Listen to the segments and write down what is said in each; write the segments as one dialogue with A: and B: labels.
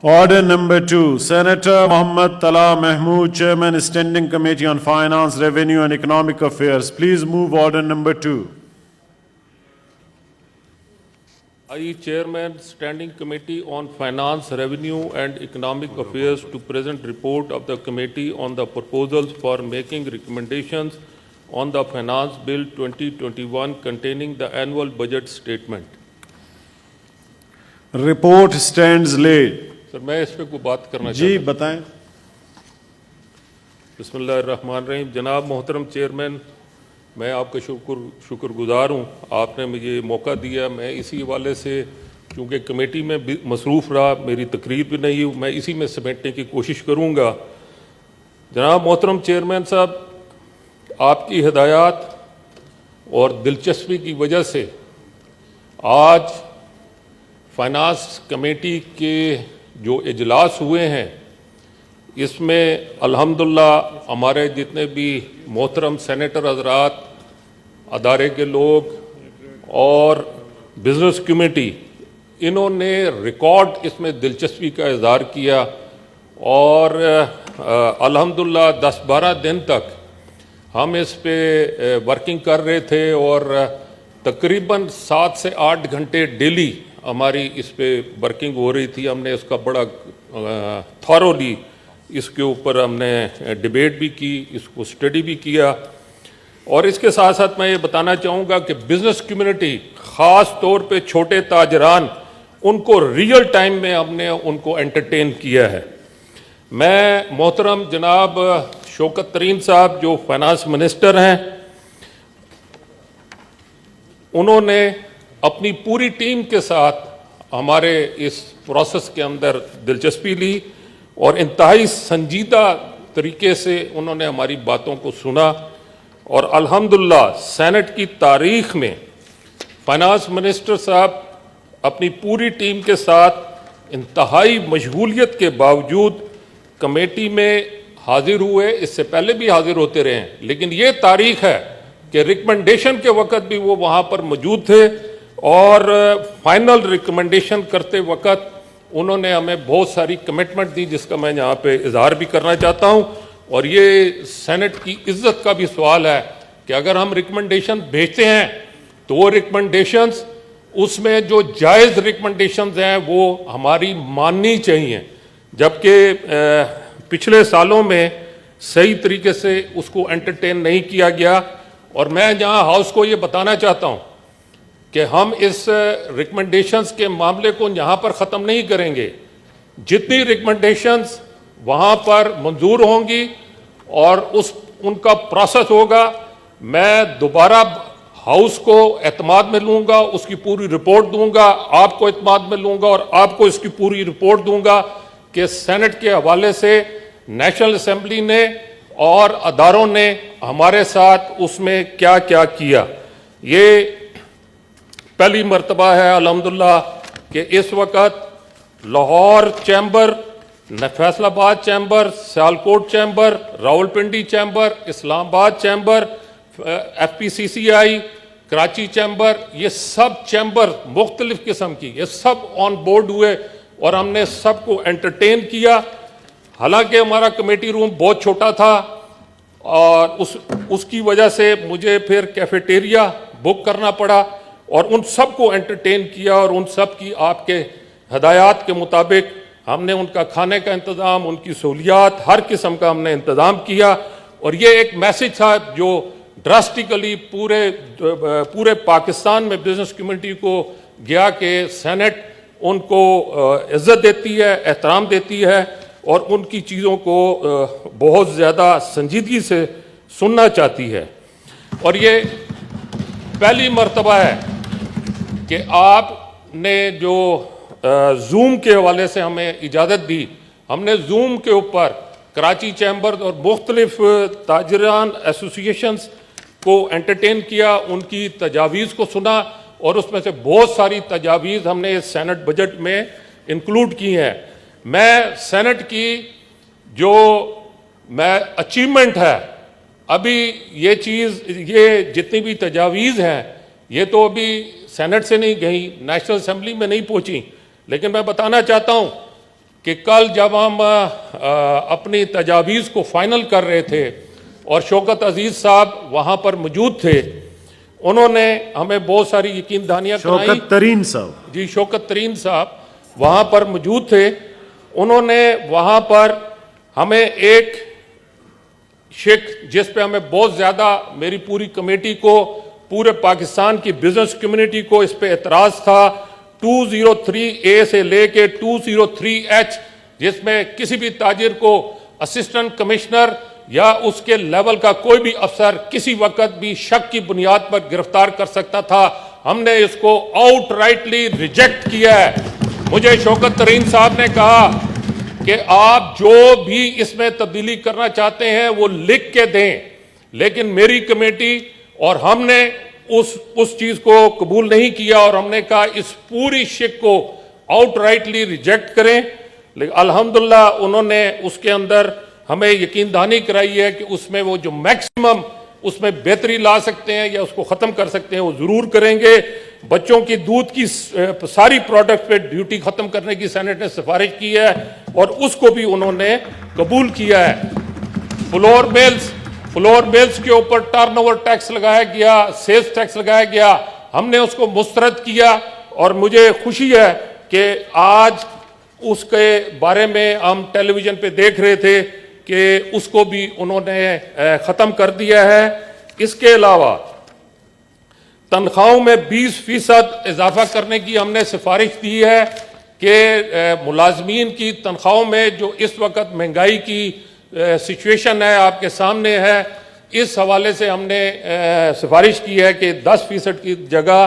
A: Order number 2, Senator Mohammad Tala Mahmood, Chairman, Standing Committee on Finance, Revenue and Economic Affairs. Please move order number 2.
B: I, Chairman, Standing Committee on Finance, Revenue and Economic Affairs, to present report of the committee on the proposals for making recommendations on the Finance Bill 2021 containing the annual budget statement.
A: Report stands laid.
B: سر میں اس پہ کوئی بات کرنا
A: جی
B: چاہتا ہوں.
A: بتائیں.
B: بسم اللہ الرحمن الرحیم. جناب محترم چیئرمین، میں آپ کا شکر گزار ہوں. آپ نے مجھے موقع دیا. میں اسی حوالے سے چونکہ کمیٹی میں مصروف رہا، میری تقریر بھی نہیں ہوئی، میں اسی میں سمیٹنے کی کوشش کروں گا. جناب محترم چیئرمین صاحب، آپ کی ہدایات اور دلچسپی کی وجہ سے آج فائنانس کمیٹی کے جو اجلاس ہوئے ہیں اس میں الحمدللہ ہمارے جتنے بھی محترم سینیٹر حضرات، ادارے کے لوگ اور بزنس کمیٹی، انہوں نے ریکارڈ اس میں دلچسپی کا اظہار کیا اور الحمدللہ 10-12 دن تک ہم اس پہ ورکنگ کر رہے تھے اور تقریباً 7 سے 8 گھنٹے ڈیلی ہماری اس پہ ورکنگ ہو رہی تھی. ہم نے اس کا بڑا تھورولی اس کے اوپر ہم نے ڈیبیٹ بھی کی، اس کو اسٹڈی بھی کیا. اور اس کے ساتھ ساتھ میں یہ بتانا چاہوں گا کہ بزنس کمیونٹی، خاص طور پہ چھوٹے تاجران، ان کو ریئل ٹائم میں ہم نے ان کو انٹرٹین کیا ہے. میں محترم جناب شوکت ترین صاحب جو فائنانس منسٹر ہیں، انہوں نے اپنی پوری ٹیم کے ساتھ ہمارے اس پروسیس کے اندر دلچسپی لی اور انتہائی سنجیدہ طریقے سے انہوں نے ہماری باتوں کو سنا. اور الحمدللہ سینٹ کی تاریخ میں فائنانس منسٹر صاحب اپنی پوری ٹیم کے ساتھ انتہائی مشغولیت کے باوجود کمیٹی میں حاضر ہوئے. اس سے پہلے بھی حاضر ہوتے رہے ہیں، لیکن یہ تاریخ ہے کہ ریکمنڈیشن کے وقت بھی وہ وہاں پر موجود تھے اور فائنل ریکمنڈیشن کرتے وقت انہوں نے ہمیں بہت ساری کمٹمنٹ دی، جس کا میں یہاں پہ اظہار بھی کرنا چاہتا ہوں. اور یہ سینٹ کی عزت کا بھی سوال ہے کہ اگر ہم ریکمنڈیشن بھیجتے ہیں تو وہ ریکمنڈیشنز، اس میں جو جائز ریکمنڈیشنز ہیں وہ ہماری ماننی چاہیے، جبکہ پچھلے سالوں میں صحیح طریقے سے اس کو انٹرٹین نہیں کیا گیا. اور میں یہاں ہاؤس کو یہ بتانا چاہتا ہوں کہ ہم اس ریکمنڈیشنز کے معاملے کو یہاں پر ختم نہیں کریں گے. جتنی ریکمنڈیشنز وہاں پر منظور ہوں گی اور ان کا پروسیس ہوگا، میں دوبارہ ہاؤس کو اعتماد میں لوں گا، اس کی پوری رپورٹ دوں گا، آپ کو اعتماد میں لوں گا اور آپ کو اس کی پوری رپورٹ دوں گا کہ سینٹ کے حوالے سے نیشنل اسمبلی نے اور اداروں نے ہمارے ساتھ اس میں کیا کیا کیا. یہ پہلی مرتبہ ہے الحمدللہ کہ اس وقت Lahore chamber, Faisalabad chamber, Sialkot chamber, Rawalpindi chamber, Islamabad chamber, F P C C I, Karachi chamber, یہ سب چیمبر مختلف قسم کی، یہ سب آن بورڈ ہوئے اور ہم نے سب کو انٹرٹین کیا. حالانکہ ہمارا کمیٹی روم بہت چھوٹا تھا اور اس کی وجہ سے مجھے پھر کیفیٹیریا بک کرنا پڑا اور ان سب کو انٹرٹین کیا اور ان سب کی آپ کے ہدایات کے مطابق ہم نے ان کا کھانے کا انتظام، ان کی سہولیات، ہر قسم کا ہم نے انتظام کیا. اور یہ ایک میسج تھا جو ڈراسٹیکلی پورے پاکستان میں بزنس کمیونٹی کو گیا کہ سینٹ ان کو عزت دیتی ہے، احترام دیتی ہے اور ان کی چیزوں کو بہت زیادہ سنجیدگی سے سننا چاہتی ہے. اور یہ پہلی مرتبہ ہے کہ آپ نے جو زوم کے حوالے سے ہمیں اجازت دی، ہم نے زوم کے اوپر کراچی چیمبر اور مختلف تاجران ایسوسیشنز کو انٹرٹین کیا، ان کی تجاویز کو سنا اور اس میں سے بہت ساری تجاویز ہم نے سینٹ بجٹ میں انکلوڈ کی ہیں. میں سینٹ کی جو اچیومنٹ ہے، ابھی یہ جتنی بھی تجاویز ہیں یہ تو ابھی سینٹ سے نہیں گئی، نیشنل اسمبلی میں نہیں پہنچی، لیکن میں بتانا چاہتا ہوں کہ کل جب ہم اپنی تجاویز کو فائنل کر رہے تھے اور شوکت عزیز صاحب وہاں پر موجود تھے، انہوں نے ہمیں بہت ساری یقین دہانیاں کرائیں.
A: شوکت ترین صاحب.
B: جی، شوکت ترین صاحب وہاں پر موجود تھے. انہوں نے وہاں پر ہمیں ایک شک جس پہ ہمیں بہت زیادہ، میری پوری کمیٹی کو، پورے پاکستان کی بزنس کمیونٹی کو اس پہ اعتراض تھا، 203A سے لے کے 203H، جس میں کسی بھی تاجر کو اسسٹنٹ کمشنر یا اس کے لیول کا کوئی بھی افسر کسی وقت بھی شک کی بنیاد پر گرفتار کر سکتا تھا. ہم نے اس کو آؤٹ رائٹلی ریجیکٹ کیا ہے. مجھے شوکت ترین صاحب نے کہا کہ آپ جو بھی اس میں تبدیلی کرنا چاہتے ہیں وہ لکھ کے دیں، لیکن میری کمیٹی اور ہم نے اس چیز کو قبول نہیں کیا، اور ہم نے کہا اس پوری شک کو آؤٹ رائٹلی ریجیکٹ کریں. لیکن الحمدللہ انہوں نے اس کے اندر ہمیں یقین دہانی کرائی ہے کہ اس میں وہ جو میکسیمم اس میں بہتری لا سکتے ہیں یا اس کو ختم کر سکتے ہیں وہ ضرور کریں گے. بچوں کی دودھ کی ساری پروڈکٹ پہ ڈیوٹی ختم کرنے کی سینٹ نے سفارش کی ہے اور اس کو بھی انہوں نے قبول کیا ہے. فلور میلز کے اوپر ٹرن اوور ٹیکس لگایا گیا، سیلز ٹیکس لگایا گیا، ہم نے اس کو مسترد کیا. اور مجھے خوشی ہے کہ آج اس کے بارے میں ہم ٹیلی ویژن پہ دیکھ رہے تھے کہ اس کو بھی انہوں نے ختم کر دیا ہے. اس کے علاوہ تنخواہوں میں 20% اضافہ کرنے کی ہم نے سفارش دی ہے کہ ملازمین کی تنخواہوں میں جو اس وقت مہنگائی کی سچویشن ہے آپ کے سامنے ہے، اس حوالے سے ہم نے سفارش کی ہے کہ 10% کی جگہ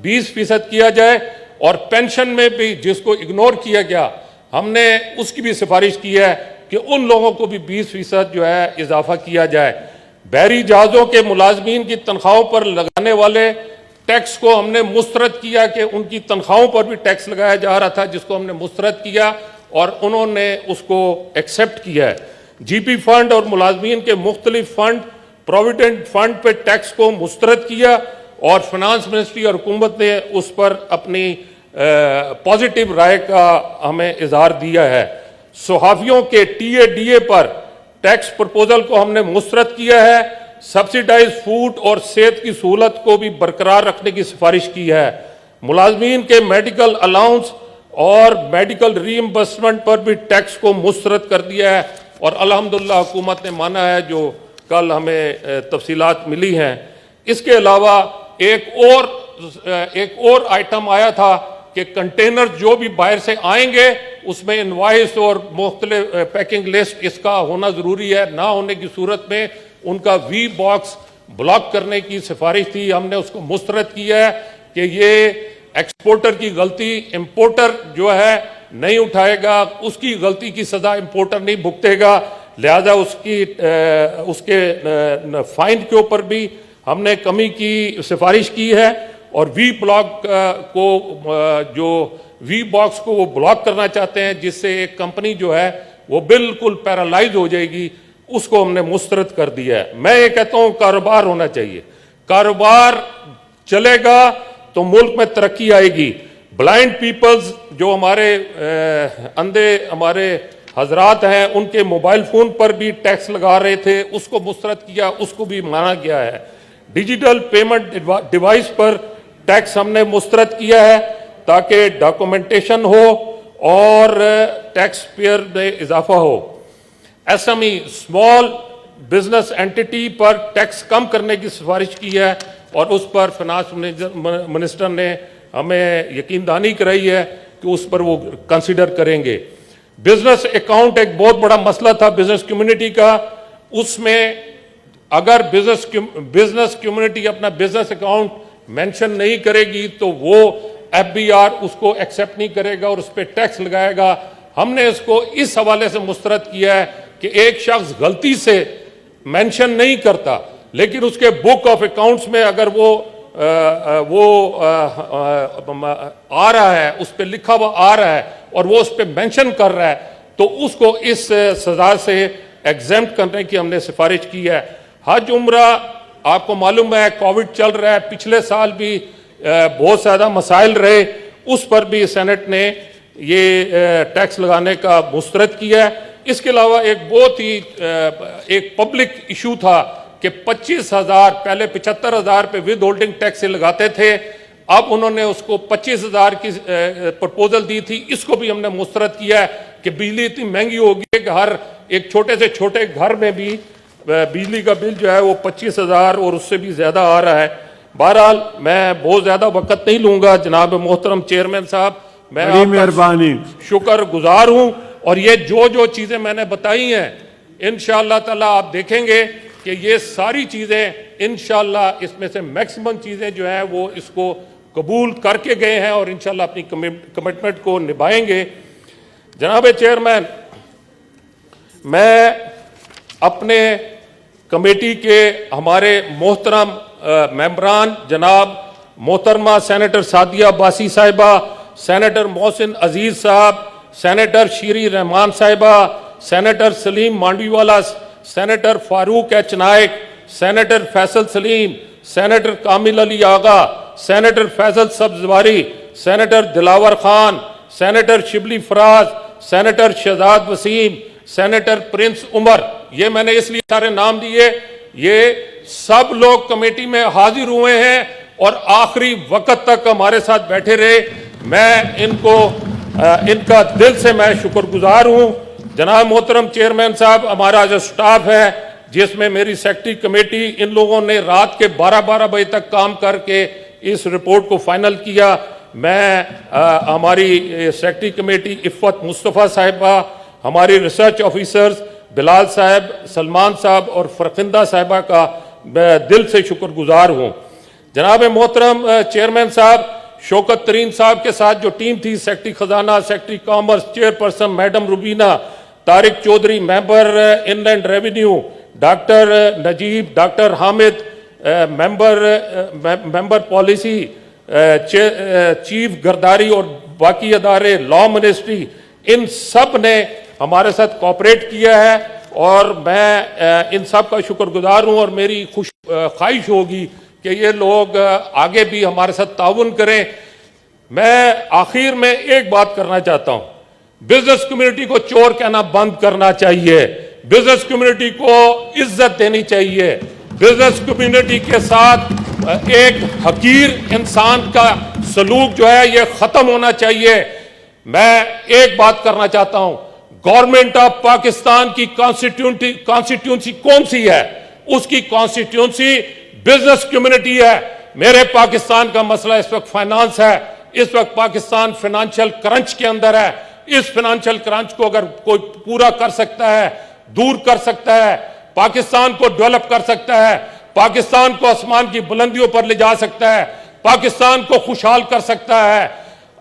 B: 20% کیا جائے. اور پینشن میں بھی جس کو اگنور کیا گیا، ہم نے اس کی بھی سفارش کی ہے کہ ان لوگوں کو بھی 20% جو ہے اضافہ کیا جائے. بحری جہازوں کے ملازمین کی تنخواہوں پر لگانے والے ٹیکس کو ہم نے مسترد کیا کہ ان کی تنخواہوں پر بھی ٹیکس لگایا جا رہا تھا، جس کو ہم نے مسترد کیا اور انہوں نے اس کو ایکسیپٹ کیا ہے. جی پی فنڈ اور ملازمین کے مختلف فنڈ، پروویڈنٹ فنڈ پہ ٹیکس کو مسترد کیا اور فنانس منسٹری اور حکومت نے اس پر اپنی پازیٹیو رائے کا ہمیں اظہار دیا ہے. صحافیوں کے TADA پر ٹیکس پرپوزل کو ہم نے مسترد کیا ہے. سبسیڈائز فوڈ اور صحت کی سہولت کو بھی برقرار رکھنے کی سفارش کی ہے. ملازمین کے میڈیکل الاؤنس اور میڈیکل ری ایمبرسمنٹ پر بھی ٹیکس کو مسترد کر دیا ہے اور الحمدللہ حکومت نے مانا ہے، جو کل ہمیں تفصیلات ملی ہیں. اس کے علاوہ ایک اور آئٹم آیا تھا کہ کنٹینر جو بھی باہر سے آئیں گے اس میں انوائس اور مختلف پیکنگ لسٹ اس کا ہونا ضروری ہے. نہ ہونے کی صورت میں ان کا وی باکس بلاک کرنے کی سفارش تھی، ہم نے اس کو مسترد کیا ہے کہ یہ ایکسپورٹر کی غلطی امپورٹر جو ہے نہیں اٹھائے گا، اس کی غلطی کی سزا امپورٹر نہیں بھگتے گا. لہذا اس کے فائن کے اوپر بھی ہم نے کمی کی سفارش کی ہے. اور وی بلاک کو جو وی باکس کو وہ بلاک کرنا چاہتے ہیں جس سے ایک کمپنی جو ہے وہ بالکل پیرالائز ہو جائے گی، اس کو ہم نے مسترد کر دیا ہے. میں یہ کہتا ہوں کاروبار ہونا چاہیے، کاروبار چلے گا تو ملک میں ترقی آئے گی. بلائنڈ پیپلز جو ہمارے اندھے ہمارے حضرات ہیں ان کے موبائل فون پر بھی ٹیکس لگا رہے تھے، اس کو مسترد کیا، اس کو بھی مانا گیا ہے. ڈیجیٹل پیمنٹ ڈیوائس پر ٹیکس ہم نے مسترد کیا ہے تاکہ ڈاکومنٹیشن ہو اور ٹیکس پیئر میں اضافہ ہو. SME اسمال بزنس اینٹی پر ٹیکس کم کرنے کی سفارش کی ہے اور اس پر فنانس منسٹر نے ہمیں یقین دہانی کرائی ہے کہ اس پر وہ کنسیڈر کریں گے. بزنس اکاؤنٹ ایک بہت بڑا مسئلہ تھا بزنس کمیونٹی کا. اس میں اگر بزنس کمیونٹی اپنا بزنس اکاؤنٹ مینشن نہیں کرے گی تو وہ FBR اس کو ایکسیپٹ نہیں کرے گا اور اس پہ ٹیکس لگائے گا. ہم نے اس کو اس حوالے سے مسترد کیا ہے کہ ایک شخص غلطی سے مینشن نہیں کرتا لیکن اس کے بک آف اکاؤنٹس میں اگر وہ آ رہا ہے، اس پہ لکھا ہوا آ رہا ہے اور وہ اس پہ مینشن کر رہا ہے تو اس کو اس سزا سے ایگزمپٹ کرنے کی ہم نے سفارش کی ہے. حج عمرہ آپ کو معلوم ہے کووڈ چل رہا ہے، پچھلے سال بھی بہت زیادہ مسائل رہے، اس پر بھی سینٹ نے یہ ٹیکس لگانے کا مسترد کیا ہے۔ اس کے علاوہ ایک بہت ہی ایک پبلک ایشو تھا کہ 25,000 پہلے 75,000 پہ ود ہولڈنگ ٹیکس سے لگاتے تھے، اب انہوں نے اس کو 25,000 کی پرپوزل دی تھی، اس کو بھی ہم نے مسترد کیا ہے کہ بجلی اتنی مہنگی ہوگی ہے کہ ہر ایک چھوٹے سے چھوٹے گھر میں بھی بجلی کا بل جو ہے وہ 25,000 اور اس سے بھی زیادہ آ رہا ہے۔ بہرحال میں بہت زیادہ وقت نہیں لوں گا جناب محترم چیئرمین صاحب، میں
A: بڑی مہربانی۔
B: شکر گزار ہوں، اور یہ جو چیزیں میں نے بتائی ہیں انشاءاللہ تعالی آپ دیکھیں گے کہ یہ ساری چیزیں انشاءاللہ اس میں سے میکسیمم چیزیں جو ہیں وہ اس کو قبول کر کے گئے ہیں اور انشاءاللہ اپنی کمٹمنٹ کو نبھائیں گے۔ جناب چیئرمین، میں اپنے کمیٹی کے ہمارے محترم ممبران جناب محترمہ سینیٹر سعدیہ عباسی صاحبہ، سینیٹر محسن عزیز صاحب، سینیٹر شیری رحمان صاحبہ، senator Saleem Mandviwalla, senator Farooq H Naek, senator Faisal Saleem, senator Kamil Ali Agha, senator Faisal Sabzwari, senator Dilawar Khan, senator Shibli Faraz, senator Shahzad Waseem, senator Prince Umar, یہ میں نے اس لیے سارے نام دیے، یہ سب لوگ کمیٹی میں حاضر ہوئے ہیں اور آخری وقت تک ہمارے ساتھ بیٹھے رہے۔ میں ان کا دل سے میں شکر گزار ہوں۔ جناب محترم چیئرمین صاحب، ہمارا جو سٹاف ہے جس میں میری سیکٹری کمیٹی، ان لوگوں نے رات کے 12 بجے تک کام کر کے اس رپورٹ کو فائنل کیا۔ میں ہماری سیکٹری کمیٹی عفت مصطفیٰ صاحبہ، ہماری ریسرچ آفیسرز بلال صاحب، سلمان صاحب اور فرخندہ صاحبہ کا دل سے شکر گزار ہوں۔ جناب محترم چیئرمین صاحب، شوکت ترین صاحب کے ساتھ جو ٹیم تھی، سیکٹری خزانہ، secretary commerce, chairperson madam Rubina, Tariq Chaudhry member inland revenue, doctor Najeeb, doctor Hamid member policy, chief گرداری اور باقی ادارے، لا منسٹری، ان سب نے ہمارے ساتھ کوآپریٹ کیا ہے اور میں ان سب کا شکر گزار ہوں، اور میری خواہش ہوگی کہ یہ لوگ آگے بھی ہمارے ساتھ تعاون کریں۔ میں آخر میں ایک بات کرنا چاہتا ہوں، بزنس کمیونٹی کو چور کہنا بند کرنا چاہیے، بزنس کمیونٹی کو عزت دینی چاہیے، بزنس کمیونٹی کے ساتھ ایک حقیر انسان کا سلوک جو ہے یہ ختم ہونا چاہیے۔ میں ایک بات کرنا چاہتا ہوں، گورنمنٹ آف پاکستان کی کانسٹیٹیونسی کون سی ہے؟ اس کی کانسٹیٹیونسی بزنس کمیونٹی ہے۔ میرے پاکستان کا مسئلہ اس وقت فائنانس ہے، اس وقت پاکستان فائنانشل کرنچ کے اندر ہے۔ اس فائنانشل کرنچ کو اگر کوئی پورا کر سکتا ہے، دور کر سکتا ہے، پاکستان کو ڈیولپ کر سکتا ہے، پاکستان کو آسمان کی بلندیوں پر لے جا سکتا ہے، پاکستان کو خوشحال کر سکتا ہے،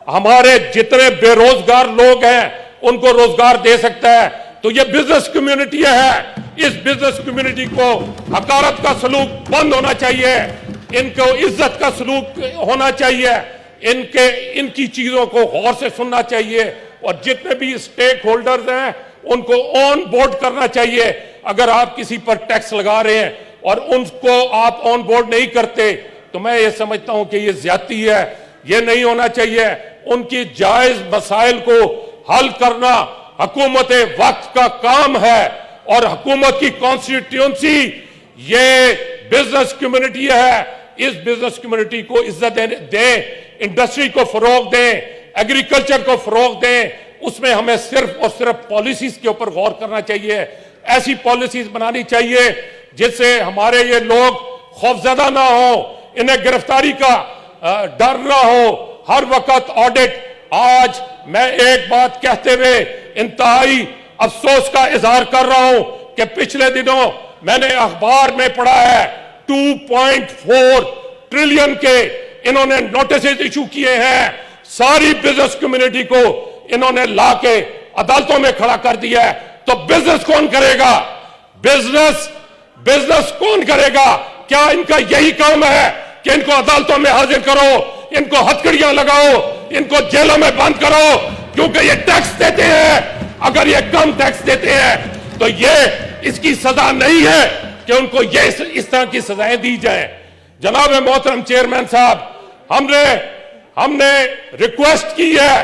B: ہمارے جتنے بے روزگار لوگ ہیں ان کو روزگار دے سکتا ہے، تو یہ بزنس کمیونٹی ہے۔ اس بزنس کمیونٹی کو حقارت کا سلوک بند ہونا چاہیے، ان کو عزت کا سلوک ہونا چاہیے، ان کی چیزوں کو غور سے سننا چاہیے، اور جتنے بھی سٹیک ہولڈرز ہیں ان کو آن بورڈ کرنا چاہیے۔ اگر آپ کسی پر ٹیکس لگا رہے ہیں اور ان کو آپ آن بورڈ نہیں کرتے تو میں یہ سمجھتا ہوں کہ یہ زیادتی ہے، یہ نہیں ہونا چاہیے۔ ان کی جائز مسائل کو حل کرنا حکومت وقت کا کام ہے، اور حکومت کی کانسٹیٹیونسی یہ بزنس کمیونٹی ہے۔ اس بزنس کمیونٹی کو عزت دیں، انڈسٹری کو فروغ دیں، ایگریکلچر کو فروغ دیں۔ اس میں ہمیں صرف اور صرف پالیسیز کے اوپر غور کرنا چاہیے، ایسی پالیسیز بنانی چاہیے جس سے ہمارے یہ لوگ خوفزدہ نہ ہوں، انہیں گرفتاری کا ڈر نہ ہو، ہر وقت آڈٹ۔ آج میں ایک بات کہتے ہوئے انتہائی افسوس کا اظہار کر رہا ہوں کہ پچھلے دنوں میں نے اخبار میں پڑھا ہے 2.4 ٹریلین کے انہوں نے نوٹسز ایشو کیے ہیں، ساری بزنس کمیونٹی کو انہوں نے لا کے عدالتوں میں کھڑا کر دیا ہے۔ تو بزنس کون کرے گا؟ بزنس کون کرے گا؟ کیا ان کا یہی کام ہے کہ ان کو عدالتوں میں حاضر کرو، ان کو ہتھکڑیاں لگاؤ، ان کو جیلوں میں بند کرو کیونکہ یہ ٹیکس دیتے ہیں؟ اگر یہ کم ٹیکس دیتے ہیں تو یہ اس کی سزا نہیں ہے کہ ان کو یہ اس طرح کی سزائیں دی جائیں۔ جناب محترم چیئرمین صاحب، ہم نے ریکویسٹ کی ہے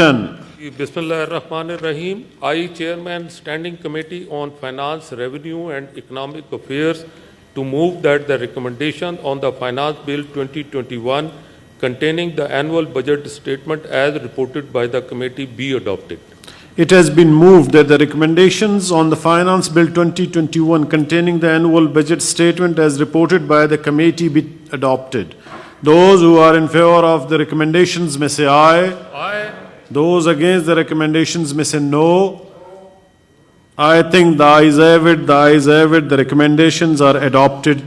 A: 10।
B: Bismillahirrahmanirrahim. I, Chairman Standing Committee on Finance, Revenue and Economic Affairs, to move that the recommendation on the Finance Bill 2021 containing the annual budget statement as reported by the committee be adopted.
A: It has been moved that the recommendations on the Finance Bill 2021 containing the annual budget statement as reported by the committee be adopted. Those who are in favor of the recommendations may say aye.
B: Aye.
A: Those against the recommendations may say no. I think the ayes have it, the recommendations are adopted.